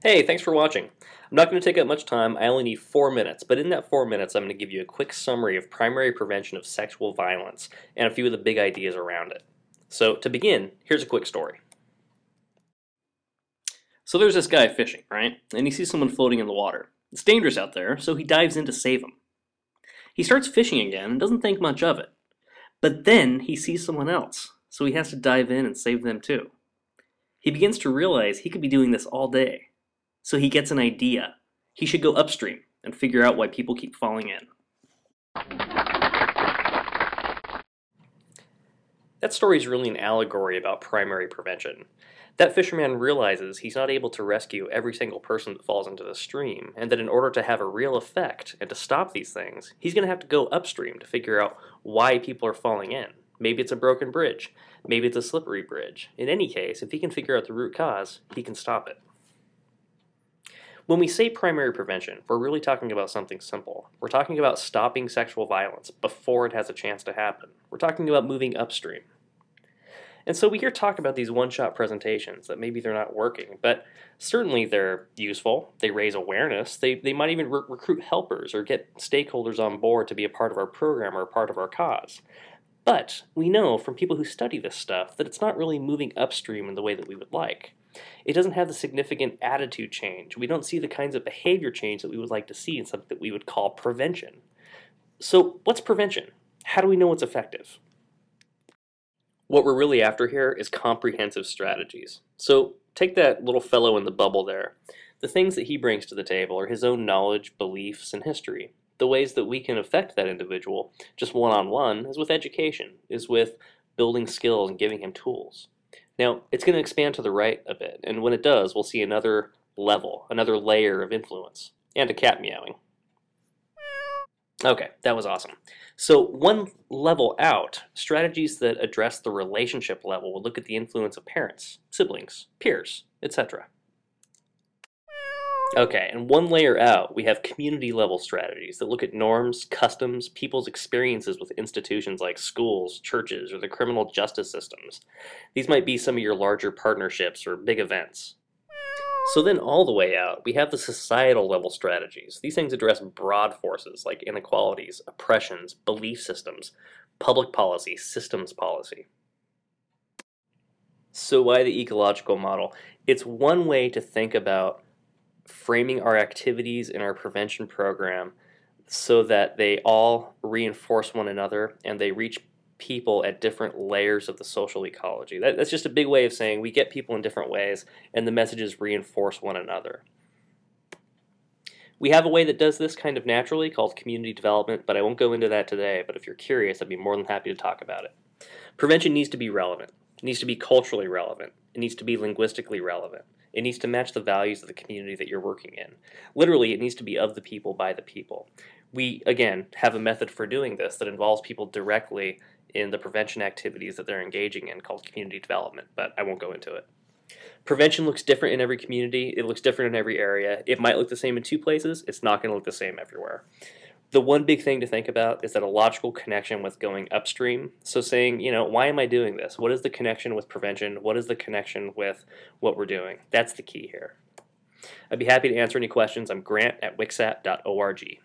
Hey, thanks for watching. I'm not going to take up much time, I only need 4 minutes, but in that 4 minutes I'm going to give you a quick summary of primary prevention of sexual violence and a few of the big ideas around it. So to begin, here's a quick story. So there's this guy fishing, right? And he sees someone floating in the water. It's dangerous out there, so he dives in to save him. He starts fishing again and doesn't think much of it. But then he sees someone else, so he has to dive in and save them too. He begins to realize he could be doing this all day. So he gets an idea. He should go upstream and figure out why people keep falling in. That story is really an allegory about primary prevention. That fisherman realizes he's not able to rescue every single person that falls into the stream, and that in order to have a real effect and to stop these things, he's going to have to go upstream to figure out why people are falling in. Maybe it's a broken bridge. Maybe it's a slippery bridge. In any case, if he can figure out the root cause, he can stop it. When we say primary prevention, we're really talking about something simple. We're talking about stopping sexual violence before it has a chance to happen. We're talking about moving upstream. And so we hear talk about these one-shot presentations that maybe they're not working, but certainly they're useful. They raise awareness. They might even recruit helpers or get stakeholders on board to be a part of our program or a part of our cause. But we know from people who study this stuff that it's not really moving upstream in the way that we would like. It doesn't have the significant attitude change. We don't see the kinds of behavior change that we would like to see in something that we would call prevention. So what's prevention? How do we know it's effective? What we're really after here is comprehensive strategies. So take that little fellow in the bubble there. The things that he brings to the table are his own knowledge, beliefs, and history. The ways that we can affect that individual just one-on-one is with education, is with building skills and giving him tools. Now, it's going to expand to the right a bit, and when it does, we'll see another level, another layer of influence, and a cat meowing. Okay, that was awesome. So one level out, strategies that address the relationship level will look at the influence of parents, siblings, peers, etc. Okay, and one layer out, we have community level strategies that look at norms, customs, people's experiences with institutions like schools, churches, or the criminal justice systems. These might be some of your larger partnerships or big events. So then all the way out, we have the societal level strategies. These things address broad forces like inequalities, oppressions, belief systems, public policy, systems policy. So why the ecological model? It's one way to think about framing our activities in our prevention program so that they all reinforce one another and they reach people at different layers of the social ecology. That's just a big way of saying we get people in different ways and the messages reinforce one another. We have a way that does this kind of naturally called community development, but I won't go into that today, but if you're curious, I'd be more than happy to talk about it. Prevention needs to be relevant. It needs to be culturally relevant. It needs to be linguistically relevant. It needs to match the values of the community that you're working in. Literally, it needs to be of the people, by the people. We, again, have a method for doing this that involves people directly in the prevention activities that they're engaging in called community development, but I won't go into it. Prevention looks different in every community. It looks different in every area. It might look the same in two places. It's not going to look the same everywhere. The one big thing to think about is that a logical connection with going upstream. So saying, why am I doing this? What is the connection with prevention? What is the connection with what we're doing? That's the key here. I'd be happy to answer any questions. I'm grant@wixat.org.